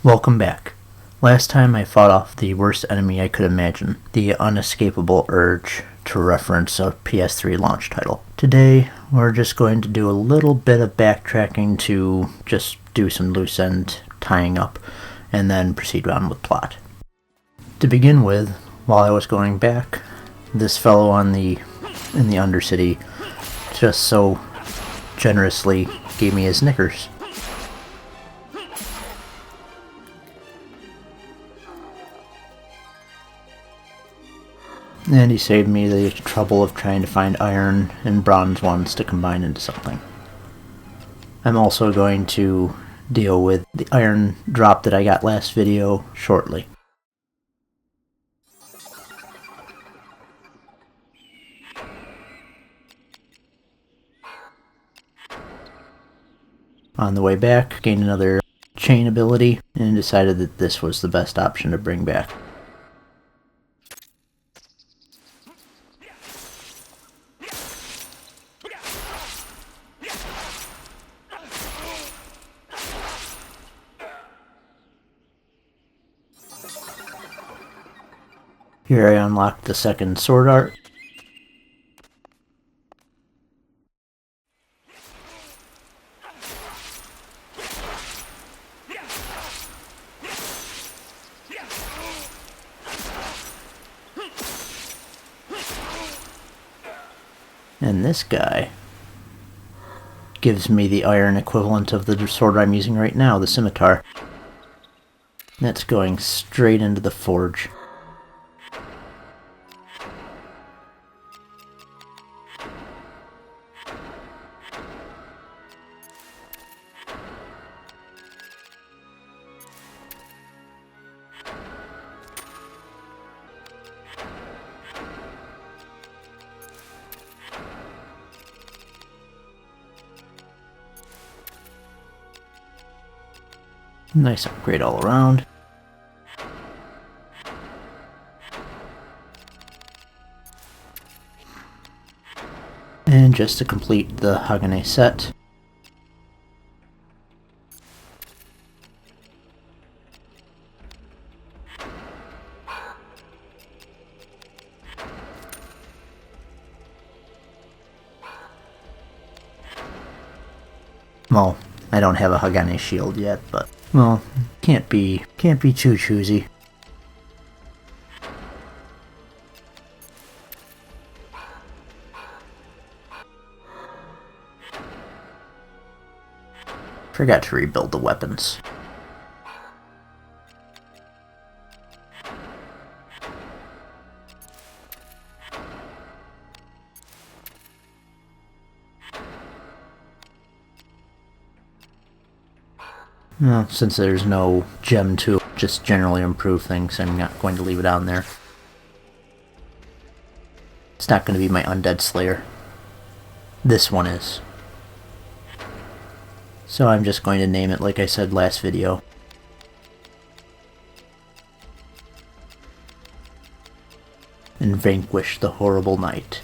Welcome back. Last time I fought off the worst enemy I could imagine, the unescapable urge to reference a PS3 launch title. Today, we're just going to do a little bit of backtracking to just do some loose end tying up, and then proceed on with plot. To begin with, while I was going back, this fellow in the Undercity just so generously gave me his knickers. And he saved me the trouble of trying to find iron and bronze ones to combine into something. I'm also going to deal with the iron drop that I got last video shortly. On the way back, gained another chain ability and decided that this was the best option to bring back. Here I unlocked the second sword art. And this guy gives me the iron equivalent of the sword I'm using right now, the scimitar. That's going straight into the forge. Nice upgrade all around. And just to complete the Hagane set, well, I don't have a Hagane shield yet, but well, can't be too choosy. Forgot to rebuild the weapons. Well, since there's no gem to just generally improve things, I'm not going to leave it on there. It's not going to be my Undead Slayer. This one is. So I'm just going to name it like I said last video. And vanquish the horrible knight.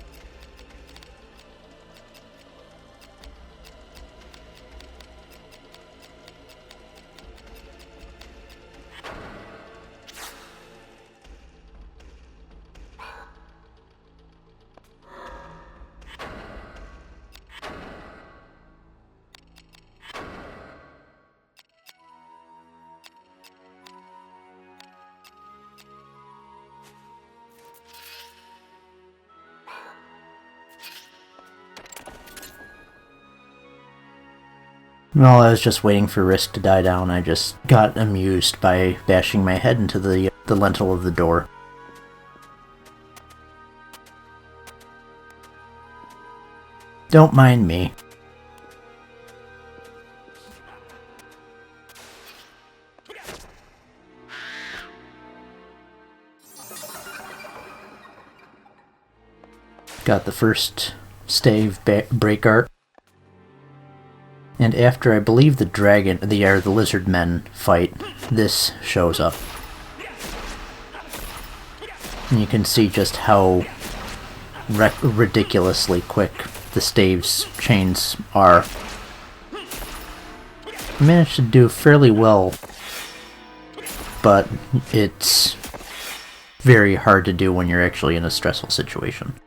While I was just waiting for Risk to die down, I just got amused by bashing my head into the lintel of the door. Don't mind me. Got the first stave break art. And after I believe the lizard men fight, this shows up. And you can see just how ridiculously quick the stave's chains are. I managed to do fairly well but it's very hard to do when you're actually in a stressful situation.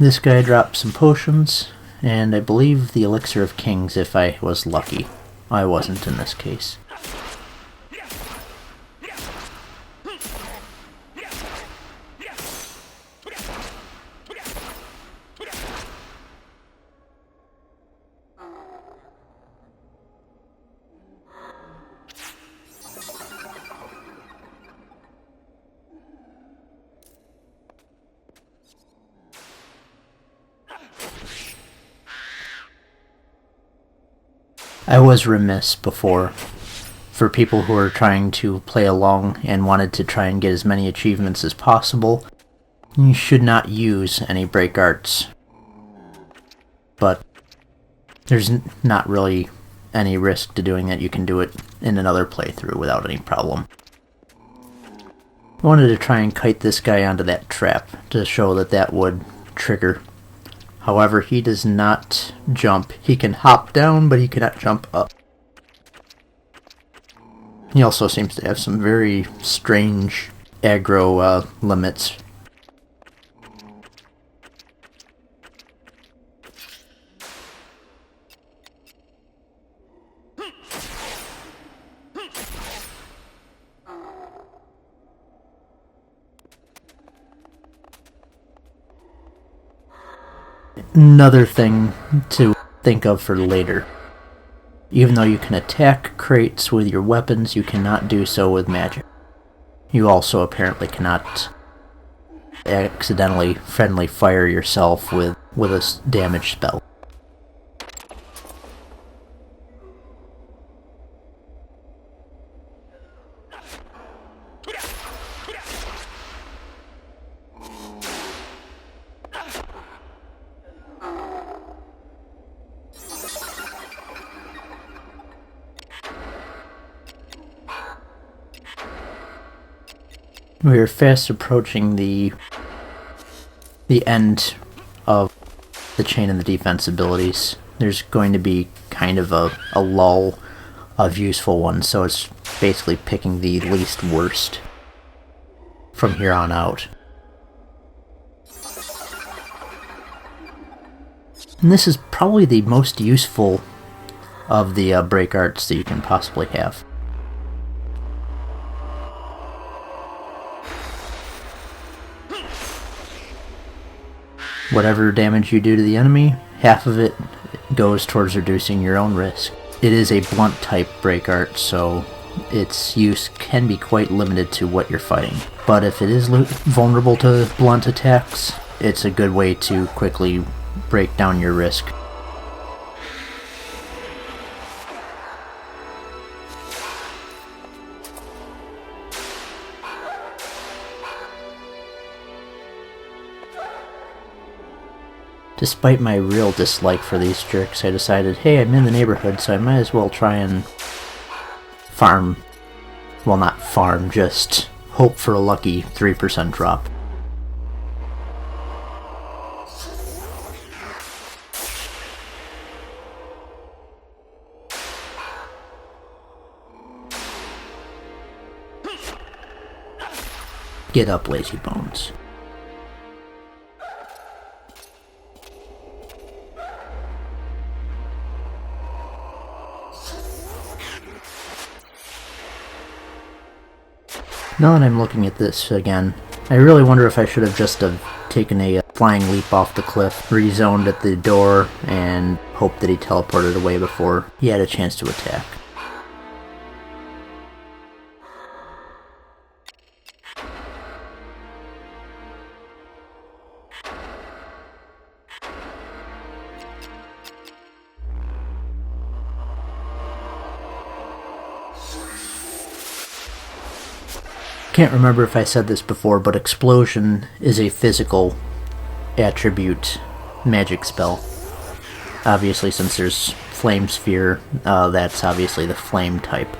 This guy dropped some potions, and I believe the Elixir of Kings if I was lucky. I wasn't in this case. I was remiss before. For people who are trying to play along and wanted to try and get as many achievements as possible, you should not use any break arts. But there's not really any risk to doing that. You can do it in another playthrough without any problem. I wanted to try and kite this guy onto that trap to show that that would trigger. However, he does not jump. He can hop down, but he cannot jump up. He also seems to have some very strange aggro limits. Another thing to think of for later. Even though you can attack crates with your weapons, you cannot do so with magic. You also apparently cannot accidentally friendly fire yourself with a damage spell. We are fast approaching the end of the chain of the defense abilities. There's going to be kind of a lull of useful ones, so it's basically picking the least worst from here on out. And this is probably the most useful of the break arts that you can possibly have. Whatever damage you do to the enemy, half of it goes towards reducing your own risk. It is a blunt type break art, so its use can be quite limited to what you're fighting. But if it is vulnerable to blunt attacks, it's a good way to quickly break down your risk. Despite my real dislike for these jerks, I decided, hey, I'm in the neighborhood, so I might as well try and farm. Well, not farm, just hope for a lucky 3% drop. Get up, lazy bones. Now that I'm looking at this again, I really wonder if I should have just taken a flying leap off the cliff, rezoned at the door, and hoped that he teleported away before he had a chance to attack. Can't remember if I said this before, but explosion is a physical attribute magic spell. Obviously, since there's flame sphere, that's obviously the flame type.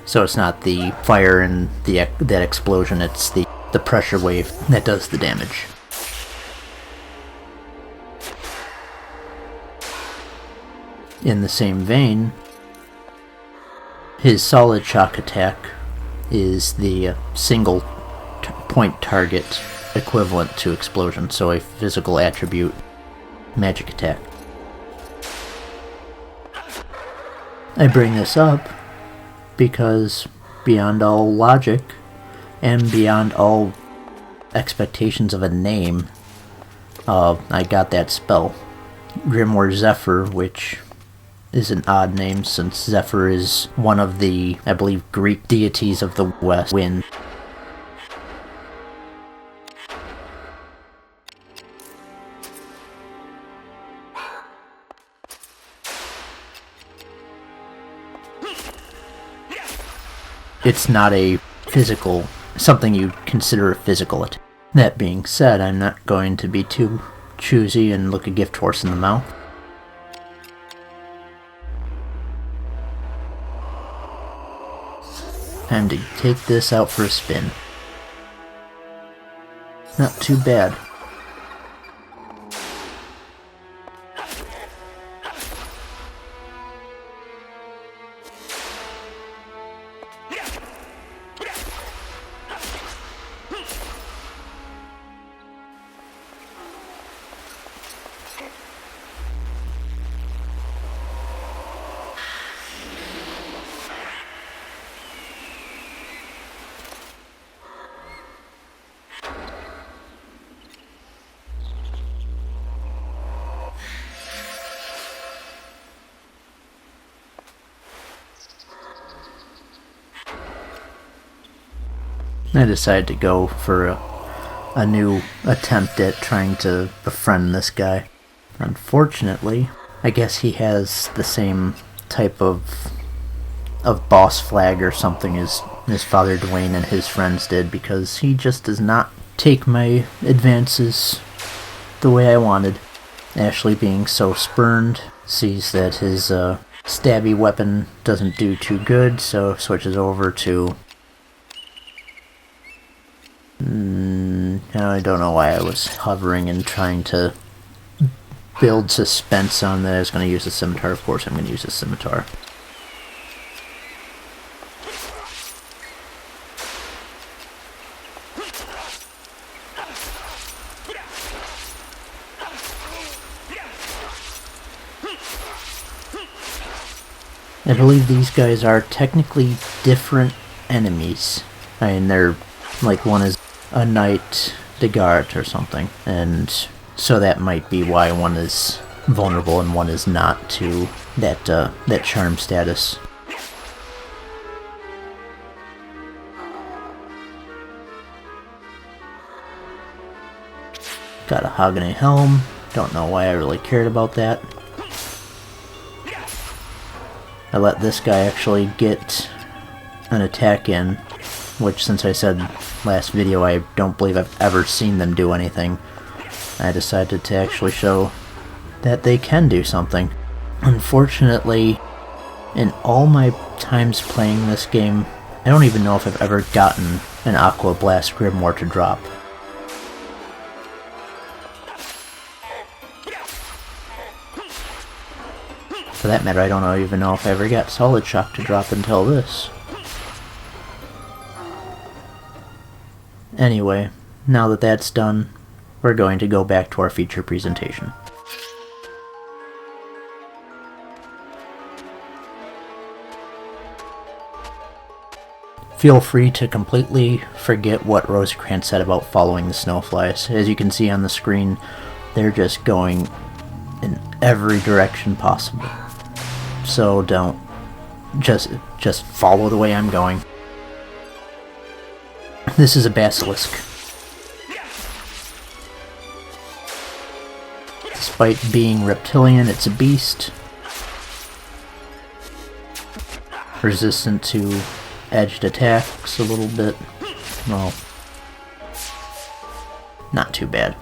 So it's not the fire and that explosion, it's the pressure wave that does the damage. In the same vein, his solid shock attack is the single point target equivalent to explosion, so a physical attribute magic attack. I bring this up because beyond all logic and beyond all expectations of a name, I got that spell. Grimoire Zephyr, which is an odd name since Zephyr is one of the, I believe, Greek deities of the West, wind. It's not a physical, something you'd consider a physical attack. That being said, I'm not going to be too choosy and look a gift horse in the mouth. Time to take this out for a spin. Not too bad. I decided to go for a new attempt at trying to befriend this guy. Unfortunately, I guess he has the same type of boss flag or something as Father Dwayne and his friends did, because he just does not take my advances the way I wanted. Ashley, being so spurned, sees that his stabby weapon doesn't do too good, so switches over to... I don't know why I was hovering and trying to build suspense on that I was going to use the scimitar. Of course I'm going to use the scimitar. I believe these guys are technically different enemies. I mean, they're like, one is a knight de garde or something, and so that might be why one is vulnerable and one is not to that charm status. Got a Hogany helm. Don't know why I really cared about that. I let this guy actually get an attack in, which, since I said last video I don't believe I've ever seen them do anything, I decided to actually show that they can do something. Unfortunately, in all my times playing this game, I don't even know if I've ever gotten an Aqua Blast Grimoire to drop. For that matter, I don't even know if I ever got Solid Shock to drop until this. Anyway, now that that's done, we're going to go back to our feature presentation. Feel free to completely forget what Rosecrans said about following the snowflies. As you can see on the screen, they're just going in every direction possible. So don't just follow the way I'm going. This is a basilisk. Despite being reptilian, it's a beast. Resistant to edged attacks a little bit. Well, not too bad.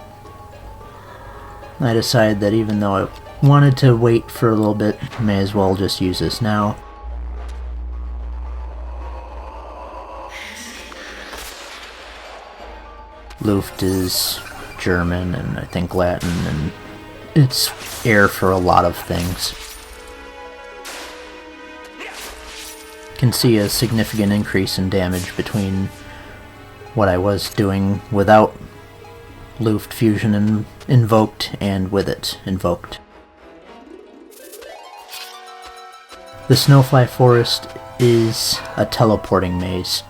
I decided that even though I wanted to wait for a little bit, may as well just use this now. Luft is German and I think Latin, and it's air for a lot of things. can see a significant increase in damage between what I was doing without Luft Fusion invoked and with it invoked. The Snowfly Forest is a teleporting maze.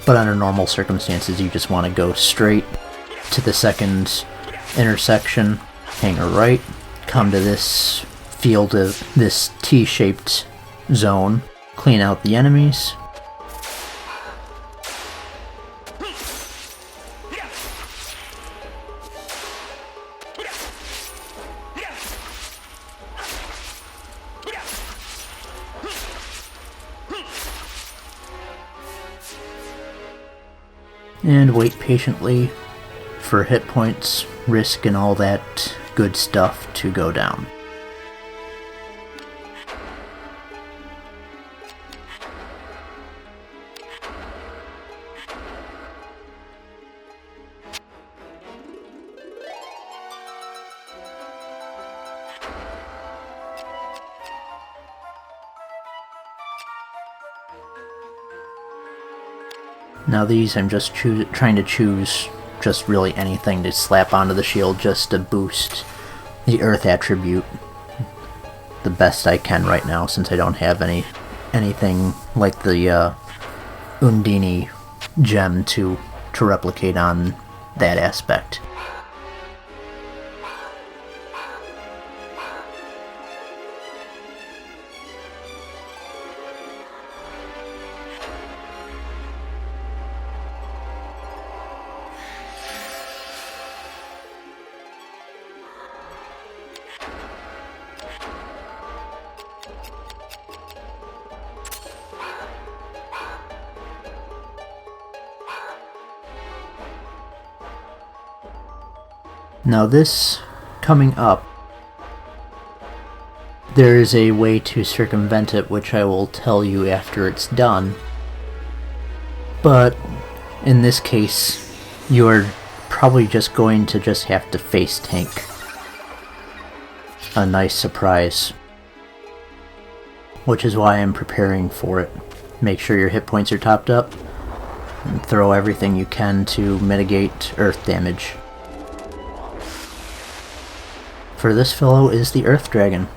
But under normal circumstances, you just want to go straight to the second intersection, hang a right, come to this field of this T-shaped zone, clean out the enemies. And wait patiently for hit points, risk, and all that good stuff to go down. Now these I'm just trying to choose just really anything to slap onto the shield just to boost the earth attribute the best I can right now, since I don't have anything like the Undine gem to replicate on that aspect. Now this coming up, there is a way to circumvent it, which I will tell you after it's done. But in this case, you are probably just going to just have to face tank a nice surprise, which is why I'm preparing for it. Make sure your hit points are topped up, and throw everything you can to mitigate earth damage. For this fellow is the Earth Dragon.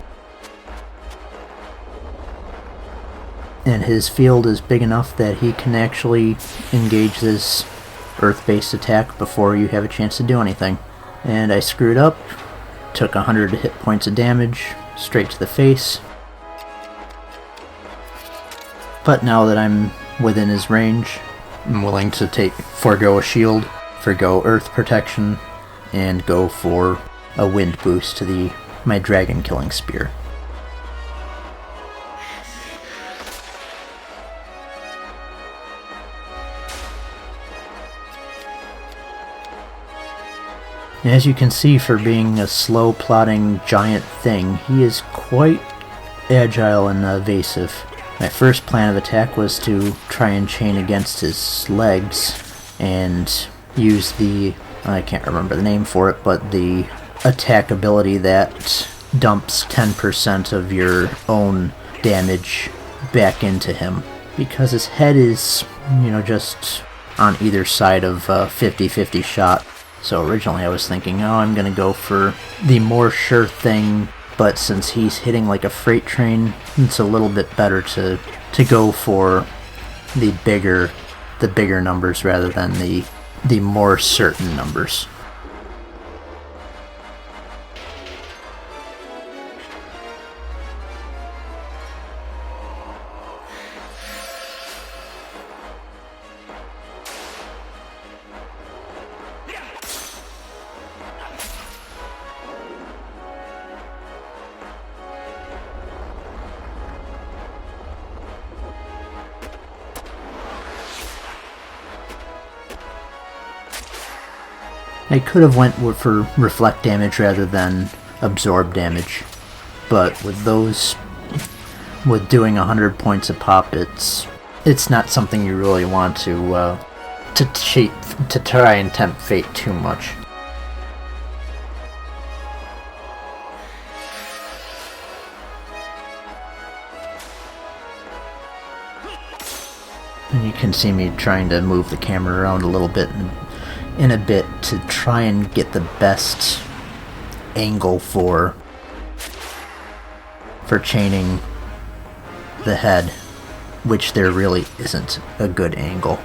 And his field is big enough that he can actually engage this earth-based attack before you have a chance to do anything. And I screwed up, took 100 hit points of damage straight to the face. But now that I'm within his range, I'm willing to forego a shield, forego earth protection, and go for a wind boost to my dragon killing spear. As you can see, for being a slow plodding giant thing, he is quite agile and evasive. My first plan of attack was to try and chain against his legs and use I can't remember the name for it, but the attack ability that dumps 10% of your own damage back into him, because his head is, just on either side of a 50-50 shot. So originally I was thinking, I'm gonna go for the more sure thing, but since he's hitting like a freight train, it's a little bit better to go for the bigger numbers rather than the more certain numbers. I could have went for reflect damage rather than absorb damage, but with doing 100 points a pop, it's not something you really want to try and tempt fate too much. And you can see me trying to move the camera around a little bit in a bit to try and get the best angle for chaining the head, which there really isn't a good angle.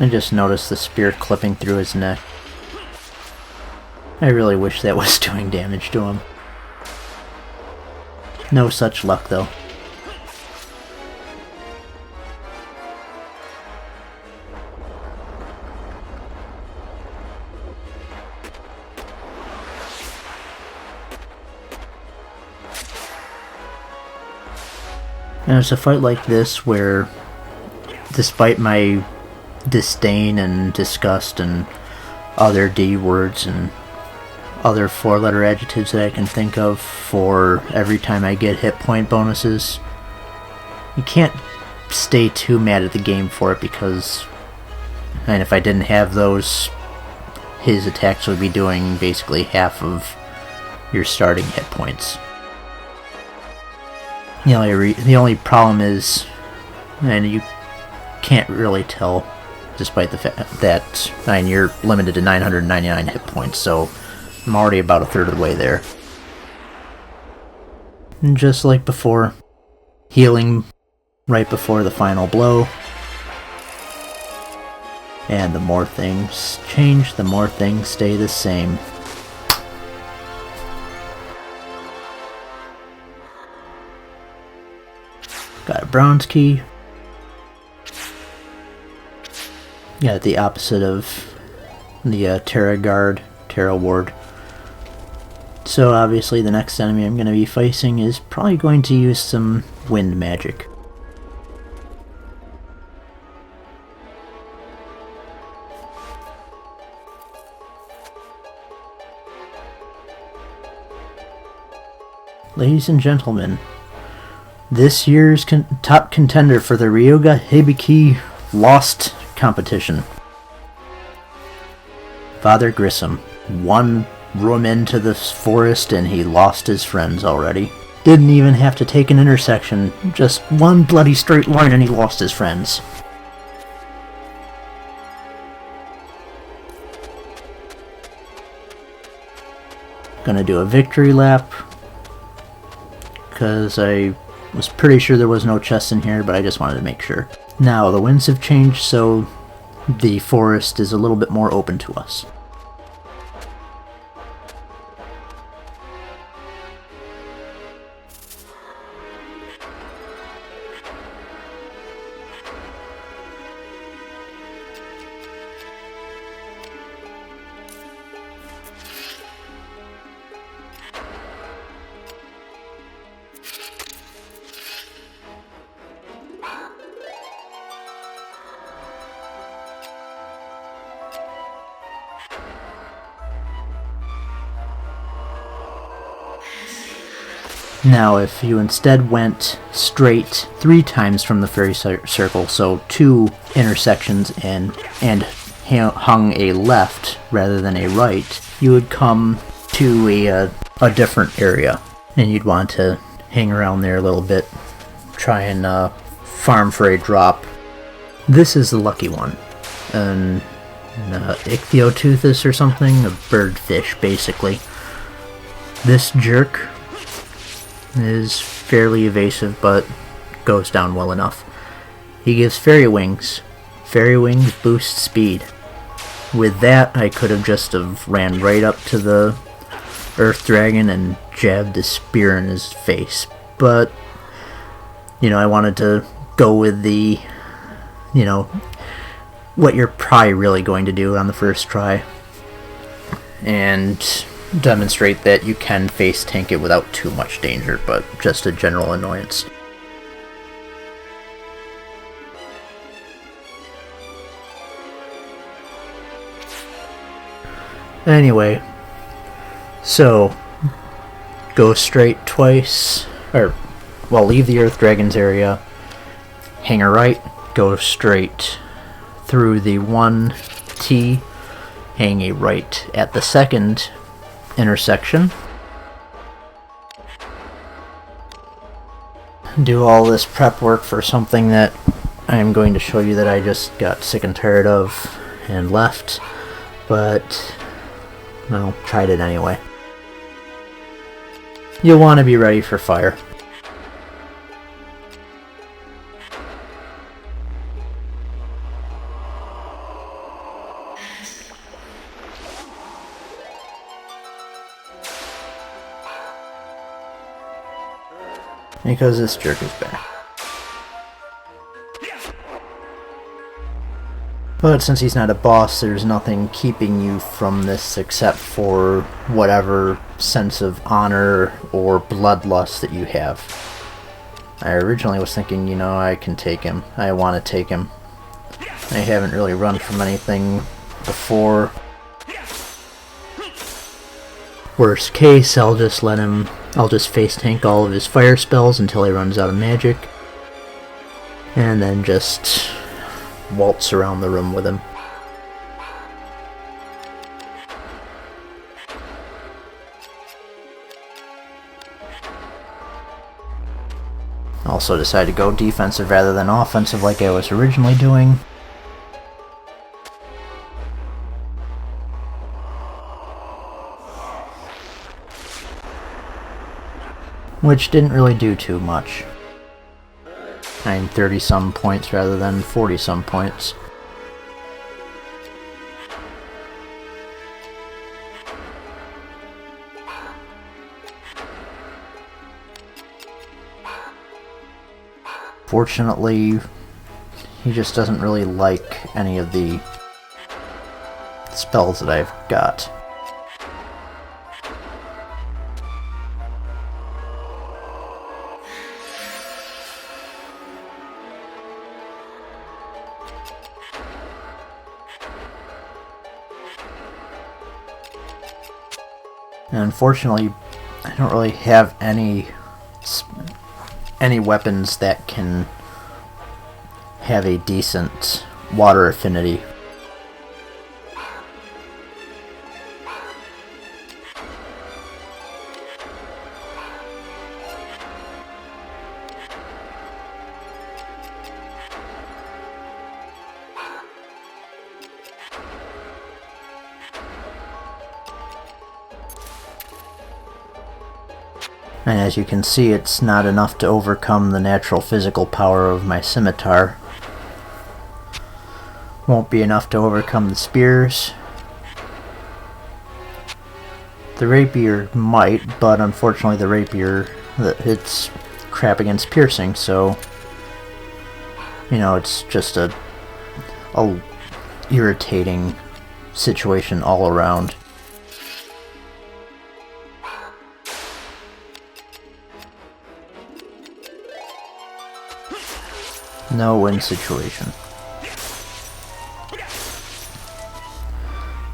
I just noticed the spear clipping through his neck. I really wish that was doing damage to him. No such luck, though. And it's a fight like this where, despite my disdain and disgust and other D words and other 4-letter adjectives that I can think of for every time I get hit point bonuses, you can't stay too mad at the game for it, because, and if I didn't have those, his attacks would be doing basically half of your starting hit points. The only problem is, and you can't really tell, despite the fact that you're limited to 999 hit points, so I'm already about a third of the way there. And just like before, healing right before the final blow. And the more things change, the more things stay the same. Got a bronze key. Got the opposite of the Terra Ward. So obviously the next enemy I'm going to be facing is probably going to use some wind magic. Ladies and gentlemen, this year's top contender for the Ryoga Hibiki Lost competition. Father Grissom. One room into this forest and he lost his friends already. Didn't even have to take an intersection, just one bloody straight line and he lost his friends. Gonna do a victory lap, because I was pretty sure there was no chest in here, but I just wanted to make sure. Now, the winds have changed, so the forest is a little bit more open to us. Now, if you instead went straight 3 times from the fairy circle, so 2 intersections and hung a left rather than a right, you would come to a different area, and you'd want to hang around there a little bit, try and farm for a drop. This is the lucky one, an Ichthys or something, a birdfish basically. This jerk is fairly evasive, but goes down well enough. He gives fairy wings. Fairy wings boost speed. With that, I could have just ran right up to the earth dragon and jabbed a spear in his face. But, I wanted to go with the, what you're probably really going to do on the first try. and demonstrate that you can face tank it without too much danger, but just a general annoyance. Anyway, so go straight twice, leave the Earth Dragon's area, hang a right, go straight through the 1T, hang a right at the second intersection. Do all this prep work for something that I'm going to show you that I just got sick and tired of and left, but well, tried it anyway. You'll want to be ready for fire. Because this jerk is back. But since he's not a boss, there's nothing keeping you from this except for whatever sense of honor or bloodlust that you have. I originally was thinking, I can take him. I want to take him. I haven't really run from anything before. Worst case, I'll just face tank all of his fire spells until he runs out of magic. And then just waltz around the room with him. Also decided to go defensive rather than offensive like I was originally doing. Which didn't really do too much. I'm 30-some points rather than 40-some points. Fortunately, he just doesn't really like any of the spells that I've got. And unfortunately, I don't really have any weapons that can have a decent water affinity. And as you can see, it's not enough to overcome the natural physical power of my scimitar. Won't be enough to overcome the spears. The rapier might, but unfortunately the rapier, it's crap against piercing, so it's just a irritating situation all around. No win situation.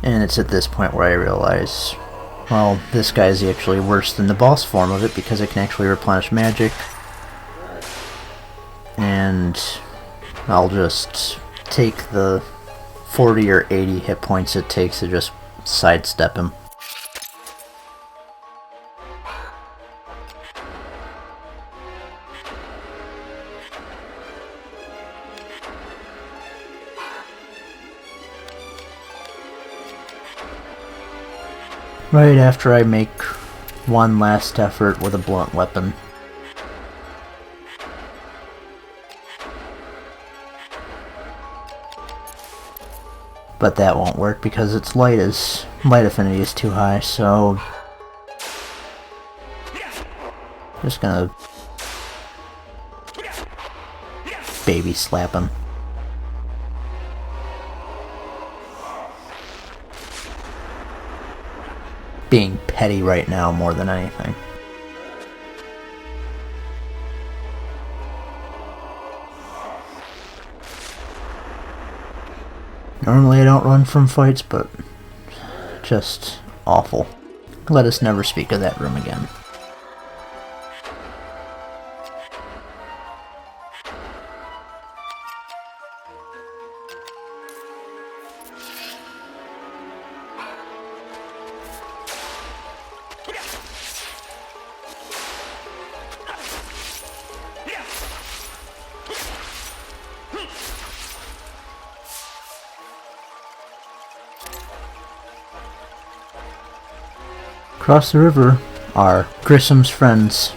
And it's at this point where I realize, well, this guy's actually worse than the boss form of it because it can actually replenish magic. And I'll just take the 40 or 80 hit points it takes to just sidestep him. Right after I make one last effort with a blunt weapon. But that won't work because its light affinity is too high, so just gonna baby slap him. petty right now more than anything. Normally I don't run from fights, but just awful. Let us never speak of that room again. Across the river are Grissom's friends.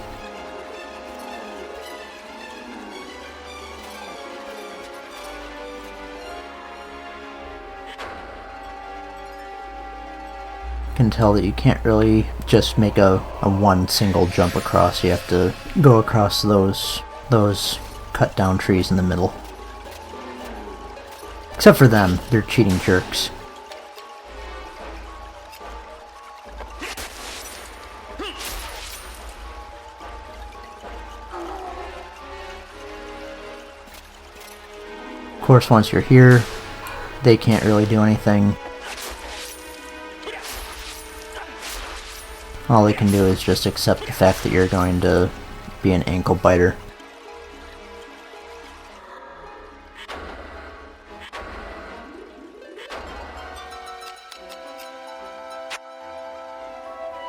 You can tell that you can't really just make a one single jump across. You have to go across those cut down trees in the middle. Except for them, they're cheating jerks. Of course, once you're here, they can't really do anything. All they can do is just accept the fact that you're going to be an ankle biter.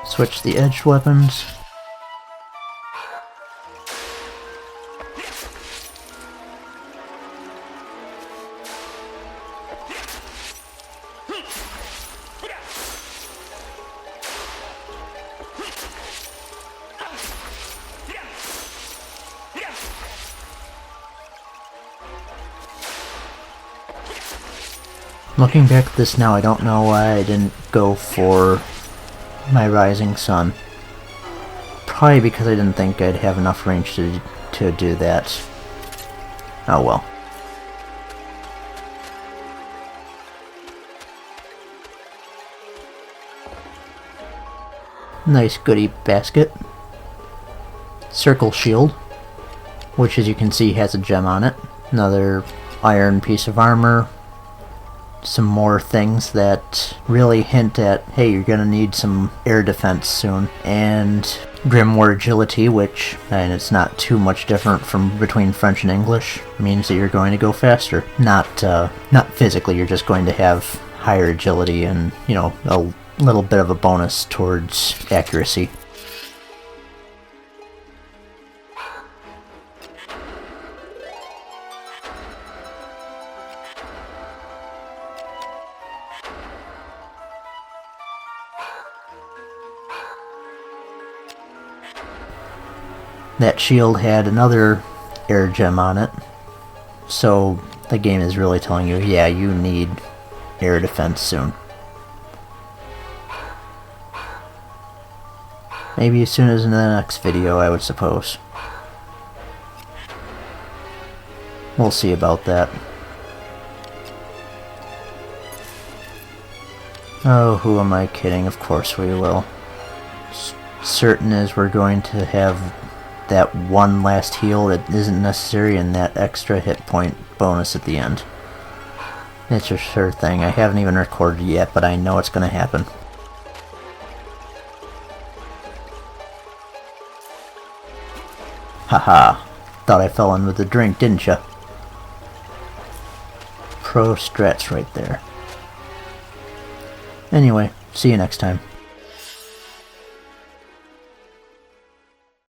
Switch the edged weapons. Looking back at this now, I don't know why I didn't go for my Rising Sun. Probably because I didn't think I'd have enough range to do that. Oh well. Nice goodie basket. Circle shield, which as you can see has a gem on it. Another iron piece of armor. Some more things that really hint at, hey, you're gonna need some air defense soon. And Grimoire agility, which, and it's not too much different from between French and English, means that you're going to go faster. Not physically, you're just going to have higher agility and, you know, a little bit of a bonus towards accuracy. That shield had another air gem on it, so the game is really telling you, yeah, you need air defense soon. Maybe as soon as in the next video, I would suppose. We'll see about that. Oh, who am I kidding? Of course we will. Certain is we're going to have that one last heal that isn't necessary and that extra hit point bonus at the end. It's a sure thing. I haven't even recorded yet, but I know it's going to happen. Haha. Thought I fell in with the drink, didn't ya? Pro strats right there. Anyway, see you next time.